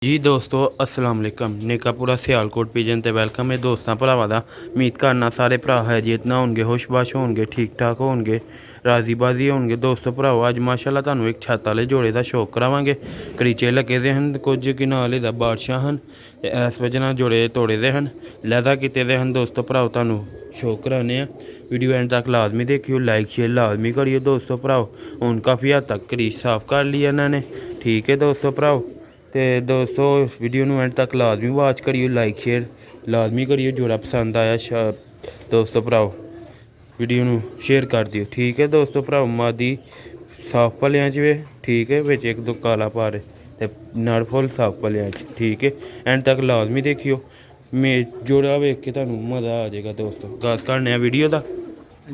जी दोस्तों अस्सलाम वालेकुम नेकापुरा सियालकोट पिजन ते वेलकम है दोस्तों भरावां दा। उम्मीद करना सारे भरा हैजियत ना होंगे, खुशबाश होंगे, ठीक ठाक होंगे, राजी बाजी होंगे। दोस्तों भराओ अज माशाल्लाह तुहानूं एक छत वाले जोड़े का शौक करावांगे। करीचे लगे दे हन, कुछ किनारे दा बादशाह हन ते इस वजह नाल जोड़े तोड़े दे हन, लैदा कीते दे हन। दोस्तों भराओ तुहानूं शौक कराने वीडियो एंड तक लाजमी देखियो, लाइक शेयर लाजमी करियो। दोस्तों भराओ हुण काफ़ी हद तक करीच साफ कर ली इन्होंने, ठीक है दोस्तों भराओ। तो दोस्तों वीडियो ਨੂੰ एंड तक लाजमी वाच करियो, लाइक शेयर लाजमी करियो। जोड़ा पसंद आया दोस्तों भराओ वीडियो ਨੂੰ शेयर कर दियो, ठीक है दोस्तों भराओ। मादी साफ भलियां च वे, ठीक है, बिच एक दो काला पार ते नड़ फुल साफ भलियां च, ठीक है। एंड तक लाजमी देखियो, मैं जोड़ा वेख के तुहानूं मज़ा आ जाएगा। दोस्तों गास करने वीडियो दा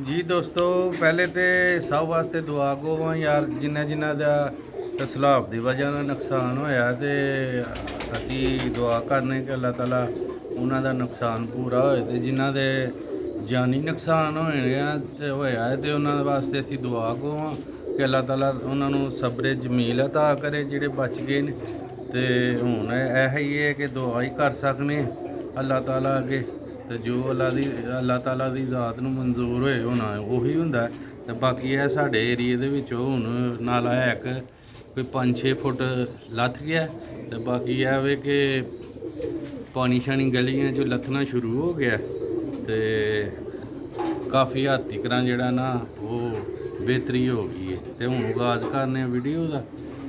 जी दोस्तों, पहले तो सब वास्ते दुआ गो यार, जिन्ना दा सैलाब की वजह नाल नुकसान होया ते असी दुआ करने कि अल्लाह ताला उन्हां दा नुकसान पूरा होए, ते जिन्हां दे जानी नुकसान होया है ते उन्हां वास्ते असी दुआ गो कि अल्लाह ताला उन्हां नूं सब्रे जमील अता करे जिहड़े बच गए ने। ते हुण ऐ ही है कि दुआ ही कर सकने अल्लाह ताला अगे, तो जो अल्लाह ताला की ज़ात नूं मंजूर होए होना उही हुंदा है। ते बाकी है साडे एरिए दे विच हुण नाला है एक कोई 5-6 फुट लथ गया, तो बाकी यह वे कि पानी शानी गलियां जो लथना शुरू हो गया, तो काफ़ी हद तक जड़ा ना वो बेहतरी हो गई है। तो हूँ आगाज करने वीडियो का,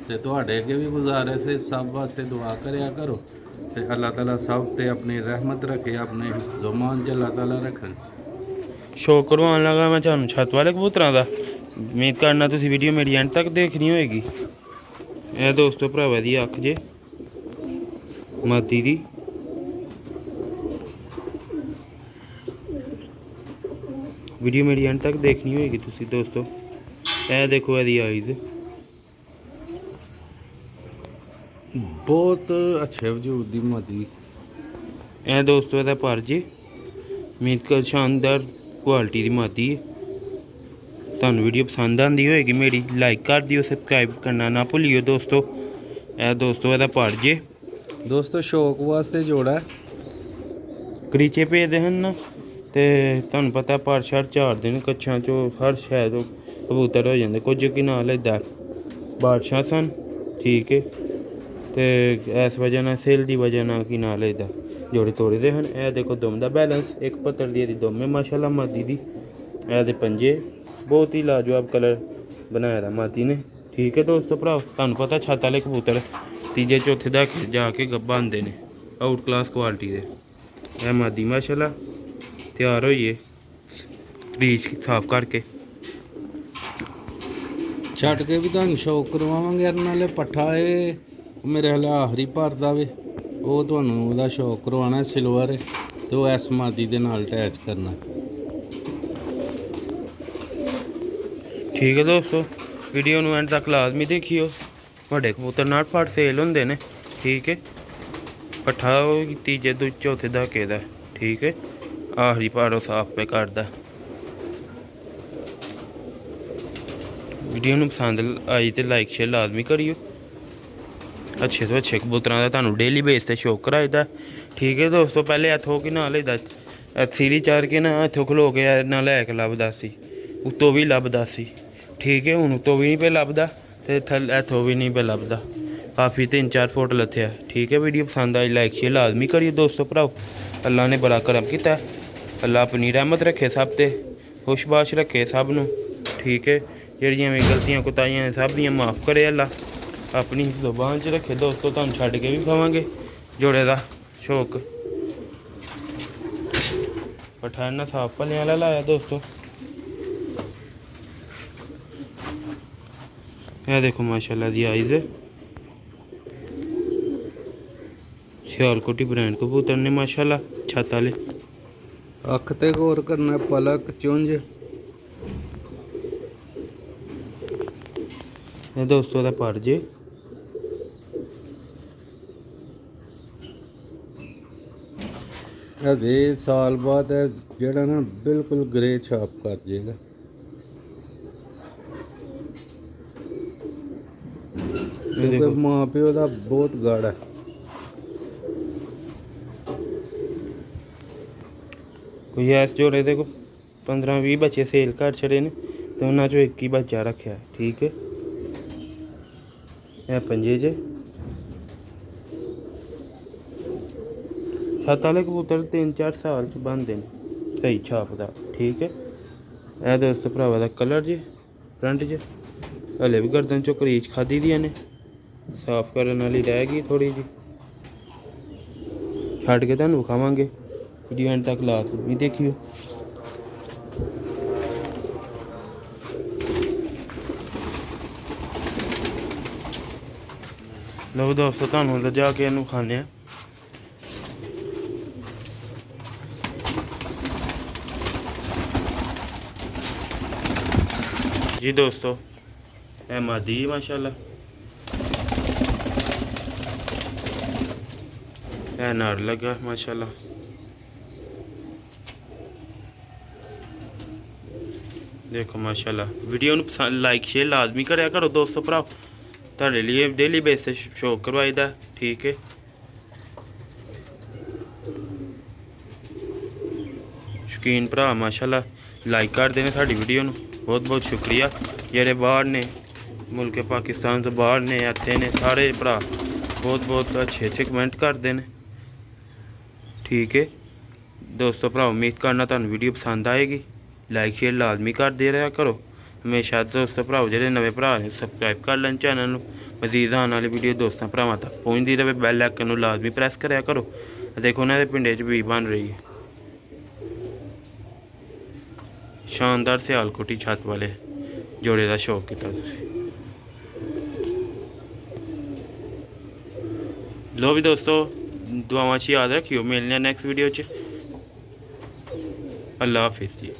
तो तुहाडे अगे भी गुजारिश है सब वास्ते दुआ करया करो, तो अल्लाह ताला सब ते अपनी रहमत रखे, अपने जुमान च अल्लाह ताला रखन। शौक करवाने लगा मैं तुहानूं छत वाले कबूतरां दा। उम्मीद करना तुसीं वीडियो मेरी एंड तक देखनी होएगी। ਇਹ ਦੋਸਤੋ ਭਰਾਵਾਂ ਦੀ ਅੱਖ ਜੇ ਮਾਦੀ ਦੀ, वीडियो मेरी एंड तक देखनी होएगी तुसी दोस्तों। ਇਹ देखो ਇਹਦੀ आईज बहुत अच्छे वजूद दी मादी। ਇਹ ਦੋਸਤੋ ਇਹਦਾ ਪਰ ਜੇ ਉਮੀਦ ਕਰ शानदार क्वालिटी दी मादी है। ਤੁਹਾਨੂੰ वीडियो पसंद आती होएगी मेरी, लाइक कर दियो, सबसक्राइब करना ना भूलियो दोस्तों। ਇਹ ਦੋਸਤੋ ਇਹਦਾ ਪਰ ਜੇ दोस्तों शौक वास्ते जोड़ा ਕਰੀਚੇ ਭੇਜਦੇ ਹਨ ਨਾ, ਤੇ ਤੁਹਾਨੂੰ ਪਤਾ ਪਰ ਸ਼ਰ ਝਾੜਦੇ ਨੇ ਕੱਛਾਂ ਚੋਂ ਹਰ ਸ਼ਾਇਦ ਕਬੂਤਰ ਹੋ ਜਾਂਦੇ। ਕੁਝ ਕੀ ਨਾਂ ਲੈਦਾ ਬਾਦਸ਼ਾਹ ਸਨ, ਠੀਕ ਹੈ, ਤੇ ਇਸ ਵਜ੍ਹਾ ਨਾਲ ਸੇਲ ਦੀ ਵਜ੍ਹਾ ਨਾਲ ਕੀ ਨਾਂ ਲੈਦਾ ਜੋੜੇ ਤੋੜਦੇ ਹਨ। ਇਹ ਦੇਖੋ ਦੁਮ ਦਾ ਬੈਲੈਂਸ, ਇੱਕ ਪੱਤਰ ਦੀ ਇਹਦੀ ਦੁਮ ਹੈ ਮਾਸ਼ਾਅੱਲਾ ਮਾਦੀ ਦੀ। ਇਹਦੇ ਪੰਜੇ बहुत ही लाजवाब कलर बनाया था मादी ने, ठीक है दोस्तों भराओ। तुहानूं पता छत वाले कबूतर तीजे चौथे दहाके जाके गब्बा आंदे ने, आउट क्लास क्वालिटी दे। यह मादी माशाल्लाह तैयार होइए रीच साफ करके छट के भी तुहानूं शौक करवावांगे। नाले पट्ठा है मेरे हाल आखिरी भरदा वे, वो तुहानूं ओहदा शौक करवाना सिल्वर, तो इस मादी दे नाल अटैच करना। ठीक है दोस्तों, वीडियो ਨੂੰ एंड तक लाजमी देखियो। ਵੱਡੇ ਕਬੂਤਰ ਨਾਲ ਫਟ ਸੇਲ ਹੁੰਦੇ ਨੇ, ठीक है। ਪੱਠਾ ਤੀਜੇ ਦੂ ਚੌਥੇ ਦਹਾਕੇ ਦਾ, ठीक है। ਆਖਰੀ ਪਾਰੋ ਸਾਫ ਪੇ ਕਰਦਾ। वीडियो ਨੂੰ ਪਸੰਦ ਆਈ ਤੇ ਲਾਈਕ ਸ਼ੇਅਰ ਲਾਜ਼ਮੀ ਕਰਿਓ। अच्छे तो अच्छे कबूतरां दा तुहानूं डेली बेस ते शौक कराईदा, ठीक है दोस्तों। पहले इत्थों कि ना लैदा सीढ़ी चढ़ के ना इत्थों खलो के ना लैक लभदा सी, उत्तों भी लभदा सी, ठीक है। हुण उत्तों भी नहीं पे लभदा ते इत्थों भी नहीं पे लभदा, काफ़ी 3-4 फुट लथया, ठीक है। वीडियो पसंद आई लाइक शेयर लाजमी करिए दोस्तों भराओ। अल्लाह ने बड़ा करम किया, अल्लाह अपनी रहमत रखे सब ते, खुशबाश रखे सब नूं, ठीक है। जिहड़ियां भी गलतियां कोताहियां सब दियां माफ़ करे अल्लाह, अपनी ज़ुबान च रखे दोस्तों। तुहानूं छड्ड के भी खावांगे जोड़े दा शौक। पट्ठा इन्ना साफ भलेआं आह्ला लाया दोस्तों। यह देखो माशाल्लाह दी आइज़ सियालकोटी ब्रांड कबूतर ने माशाल्लाह छत वाले। अख ते गौर करना, पलक चुंझ। ये दोस्तों दा पर जे अजे साल बाद जेड़ा ना बिल्कुल ग्रे छाप कर जाएगा। क्योंकि माँ प्यो का बहुत गाढ़ा है। ਕੋਈ ਇਸ ਜੋੜੇ ਦੇ ਕੋ 15-20 ਬੱਚੇ ਸੇਲ ਕਰ ਛੜੇ ਨੇ ਤੇ ਉਹਨਾਂ ਚੋਂ ਇੱਕ ਹੀ ਬੱਚਾ ਰੱਖਿਆ। ਠੀਕ ਹੈ, ਇਹ ਪੰਜੇ ਜੇ ਛੱਤ ਵਾਲੇ ਕਬੂਤਰ 3-4 ਸਾਲ ਚ ਬਣਦੇ ਨੇ ਸਹੀ ਛਾਪ ਦਾ। ਠੀਕ ਹੈ, ਇਹ ਦੋਸਤੋ ਭਰਾਵਾ ਦਾ ਕਲਰ ਜੇ ਫਰੰਟ 'ਚ ਹਲੇ ਵੀ ਗਰਦਨ ਚੋਂ ਕਰੀਚ ਖਾਦੀ ਦੀਆਂ ਨੇ, ਸਾਫ਼ ਕਰਨ ਵਾਲੀ ਰਹਿ ਗਈ ਥੋੜੀ ਜੀ, ਛੱਡ ਕੇ ਤੁਹਾਨੂੰ ਵਿਖਾਵਾਂਗੇ। ਵੀਡੀਓ ਐਂਡ ਤੱਕ ਲਾ ਕੇ ਵੀ ਦੇਖਿਓ। ਲਓ ਦੋਸਤੋ ਤੁਹਾਨੂੰ ਅੰਦਰ ਜਾ ਕੇ ਇਹਨੂੰ ਖਾਣੇ ਆ। ਜੀ ਦੋਸਤੋ ਇਹ ਮਾਦੀ ਮਾਸ਼ਾਅੱਲਾ, ਇਹ ਨਰ ਲੱਗਾ ਮਾਸ਼ਾਅੱਲਾ। ਦੇਖੋ ਮਾਸ਼ਾਅੱਲਾ, ਵੀਡੀਓ ਨੂੰ ਪਸੰਦ ਲਾਈਕ ਸ਼ੇਅਰ ਲਾਜ਼ਮੀ ਕਰਿਆ ਕਰੋ ਦੋਸਤੋ ਭਰਾ, ਤੁਹਾਡੇ ਲਈ ਡੇਲੀ ਬੇਸਿਸ ਸ਼ੋਅ ਕਰਵਾਈਦਾ। ਠੀਕ ਹੈ, ਸ਼ੌਕੀਨ ਭਰਾ ਮਾਸ਼ਾਅੱਲਾ ਲਾਈਕ ਕਰਦੇ ਨੇ ਸਾਡੀ ਵੀਡੀਓ ਨੂੰ, ਬਹੁਤ ਬਹੁਤ ਸ਼ੁਕਰੀਆ। ਜਿਹੜੇ ਬਾਹਰ ਨੇ ਮੁਲਕ ਪਾਕਿਸਤਾਨ ਤੋਂ ਬਾਹਰ ਨੇ ਇੱਥੇ ਨੇ ਸਾਰੇ ਭਰਾ ਬਹੁਤ ਬਹੁਤ ਅੱਛੇ ਕਮੈਂਟ ਕਰਦੇ ਨੇ। ਠੀਕ ਹੈ ਦੋਸਤੋ ਭਰਾ, ਉਮੀਦ ਕਰਨਾ ਤੁਹਾਨੂੰ ਵੀਡੀਓ ਪਸੰਦ ਆਏਗੀ। ਲਾਈਕ ਸ਼ੇਅਰ ਲਾਜ਼ਮੀ ਕਰਦੇ ਰਿਹਾ ਕਰੋ ਹਮੇਸ਼ਾ ਦੋਸਤੋ ਭਰਾਓ। ਜਿਹੜੇ ਨਵੇਂ ਭਰਾ ਨੇ ਸਬਸਕ੍ਰਾਈਬ ਕਰ ਲੈਣ ਚੈਨਲ ਨੂੰ, ਮਜ਼ੀਦ ਆਉਣ ਵਾਲੀ ਵੀਡੀਓ ਦੋਸਤਾਂ ਭਰਾਵਾਂ ਤੱਕ ਪਹੁੰਚਦੀ ਰਹੇ। ਬੈਲ ਆਈਕਨ ਨੂੰ ਲਾਜ਼ਮੀ ਪ੍ਰੈਸ ਕਰਿਆ ਕਰੋ। ਦੇਖੋ ਉਹਨਾਂ ਦੇ ਪਿੰਡੇ 'ਚ ਵੀ ਬਣ ਰਹੀ ਹੈ ਸ਼ਾਨਦਾਰ ਸਿਆਲਕੋਟੀ ਛੱਤ ਵਾਲੇ ਜੋੜੇ ਦਾ ਸ਼ੌਕ ਕੀਤਾ ਤੁਸੀਂ। ਲੋ ਵੀ ਦੋਸਤੋ ਦੁਆਵਾਂ 'ਚ ਯਾਦ ਰੱਖਿਓ। ਮਿਲਣੇ ਨੈਕਸਟ ਵੀਡੀਓ 'ਚ। ਅੱਲਾ ਹਾਫਿਜ਼ ਜੀ।